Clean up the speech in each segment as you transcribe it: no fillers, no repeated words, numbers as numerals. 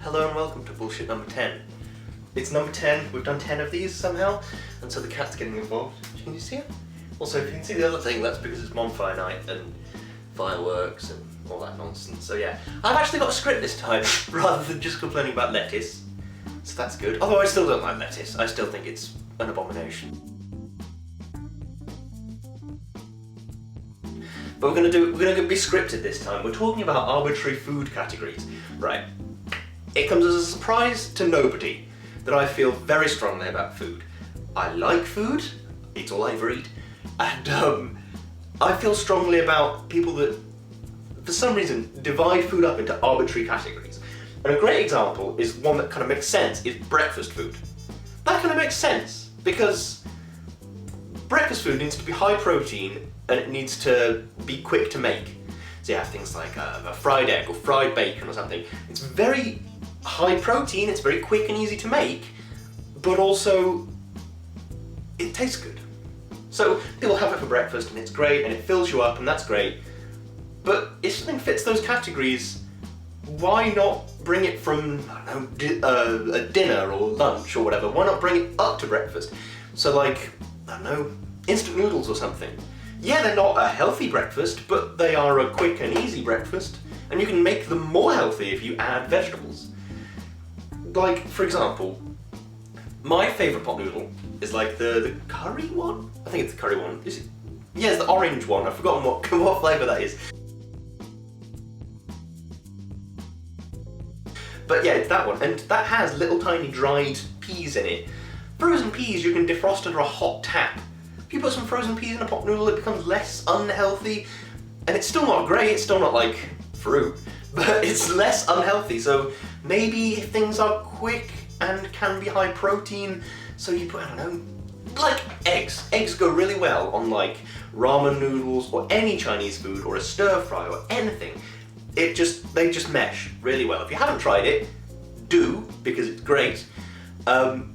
Hello and welcome to bullshit number 10. It's number 10, we've done 10 of these somehow, and so the cat's getting involved. Can you see it? Also, if you can see the other thing, that's because it's bonfire night and fireworks and all that nonsense. So yeah, I've actually got a script this time, rather than just complaining about lettuce. So that's good. Although I still don't like lettuce, I still think it's an abomination. But we're gonna be scripted this time. We're talking about arbitrary food categories. Right. It comes as a surprise to nobody that I feel very strongly about food. I like food, it's all I ever eat, and I feel strongly about people that, for some reason, divide food up into arbitrary categories. And a great example is one that kind of makes sense, is breakfast food. That kind of makes sense, because breakfast food needs to be high protein and it needs to be quick to make. So you have things like a fried egg or fried bacon or something. It's very high protein, it's very quick and easy to make, but also it tastes good. So people have it for breakfast and it's great and it fills you up and that's great. But if something fits those categories, why not bring it from, I don't know, a dinner or lunch or whatever? Why not bring it up to breakfast? So like, I don't know, instant noodles or something. Yeah, they're not a healthy breakfast, but they are a quick and easy breakfast, and you can make them more healthy if you add vegetables. Like, for example, my favourite pot noodle is like the curry one? I think it's the curry one. Is it? Yeah, it's the orange one. I've forgotten what flavour that is. But yeah, it's that one, and that has little tiny dried peas in it. Frozen peas you can defrost under a hot tap. If you put some frozen peas in a pot noodle, it becomes less unhealthy, and it's still not great, it's still not like fruit, but it's less unhealthy. So maybe if things are quick and can be high protein, so you put, I don't know, like eggs. Eggs go really well on like ramen noodles or any Chinese food or a stir fry or anything. They just mesh really well. If you haven't tried it, do, because it's great.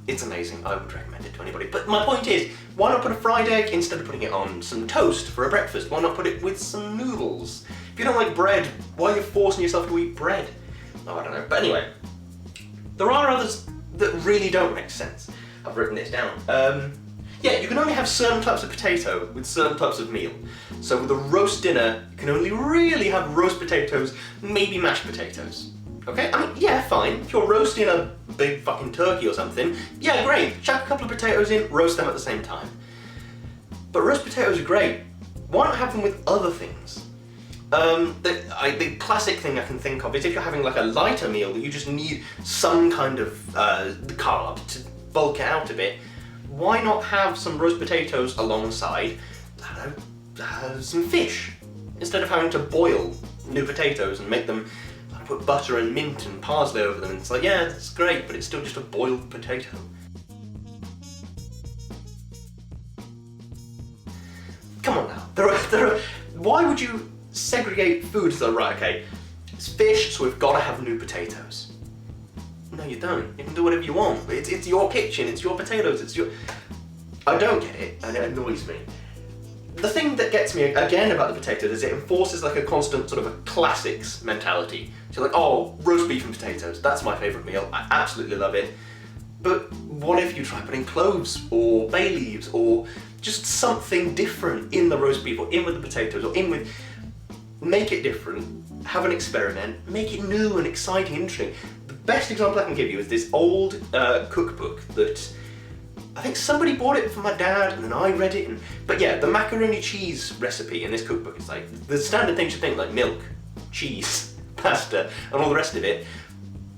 It's amazing, I would recommend it to anybody. But my point is, why not put a fried egg instead of putting it on some toast for a breakfast? Why not put it with some noodles? If you don't like bread, why are you forcing yourself to eat bread? Oh, I don't know. But anyway, there are others that really don't make sense. I've written this down. Yeah, you can only have certain types of potato with certain types of meal. So with a roast dinner, you can only really have roast potatoes, maybe mashed potatoes. Okay, I mean, yeah, fine. If you're roasting a big fucking turkey or something, yeah, great. Chuck a couple of potatoes in, roast them at the same time. But roast potatoes are great. Why not have them with other things? The classic thing I can think of is if you're having like a lighter meal that you just need some kind of carb to bulk it out a bit, why not have some roast potatoes alongside, I don't know, some fish? Instead of having to boil new potatoes and make them, put butter and mint and parsley over them, and it's like, yeah, it's great, but it's still just a boiled potato. Come on now, there are, why would you segregate food so, right, okay, it's fish, so we've got to have new potatoes. No, you don't. You can do whatever you want. It's your kitchen, it's your potatoes, it's your... I don't get it, and it annoys me. The thing that gets me, again, about the potatoes is it enforces like a constant sort of a classics mentality. So like, oh, roast beef and potatoes, that's my favourite meal, I absolutely love it. But what if you try putting cloves or bay leaves or just something different in the roast beef or in with the potatoes or in with... Make it different, have an experiment, make it new and exciting and interesting. The best example I can give you is this old cookbook that I think somebody bought it for my dad and then I read it. But yeah, the macaroni cheese recipe in this cookbook is like the standard things you think, like milk, cheese, pasta and all the rest of it.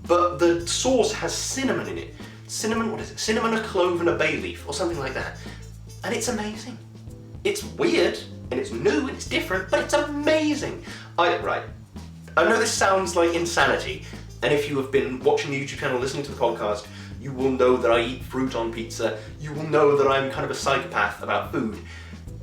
But the sauce has cinnamon in it. Cinnamon, what is it? Cinnamon, a clove and a bay leaf or something like that. And it's amazing. It's weird and it's new and it's different, but it's amazing. Right, I know this sounds like insanity, and if you have been watching the YouTube channel, listening to the podcast, you will know that I eat fruit on pizza, you will know that I'm kind of a psychopath about food,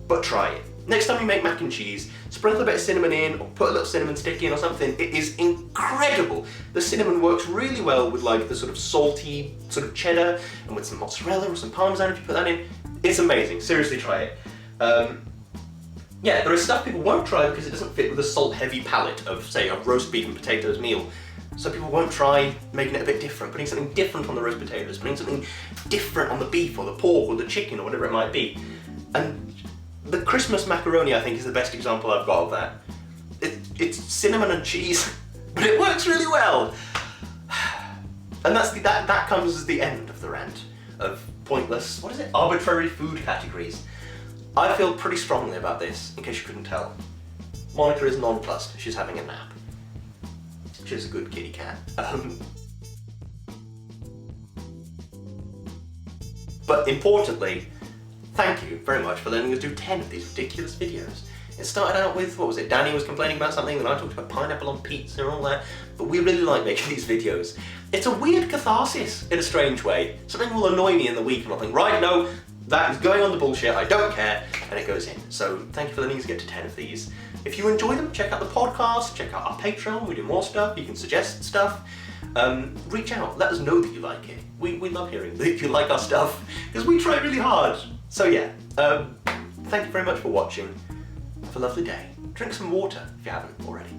but try it. Next time you make mac and cheese, sprinkle a bit of cinnamon in, or put a little cinnamon stick in or something. It is incredible. The cinnamon works really well with like the sort of salty sort of cheddar, and with some mozzarella or some parmesan if you put that in. It's amazing, seriously try it. Yeah, there is stuff people won't try because it doesn't fit with the salt-heavy palate of, say, a roast beef and potatoes meal. So people won't try making it a bit different, putting something different on the roast potatoes, putting something different on the beef or the pork or the chicken or whatever it might be. And the Christmas macaroni, I think, is the best example I've got of that. It's cinnamon and cheese, but it works really well. And that comes as the end of the rant of pointless, arbitrary food categories. I feel pretty strongly about this, in case you couldn't tell. Monica is nonplussed, she's having a nap. She's a good kitty cat. But importantly, thank you very much for letting us do 10 of these ridiculous videos. It started out with, what was it, Danny was complaining about something, then I talked about pineapple on pizza and all that, but we really like making these videos. It's a weird catharsis, in a strange way. Something will annoy me in the week and I'll think, right, no, that is going on the bullshit, I don't care, and it goes in. So thank you for letting us get to 10 of these. If you enjoy them, check out the podcast, check out our Patreon, we do more stuff, you can suggest stuff. Reach out, let us know that you like it. We love hearing that you like our stuff, because we try really hard. So yeah, thank you very much for watching. Have a lovely day. Drink some water if you haven't already.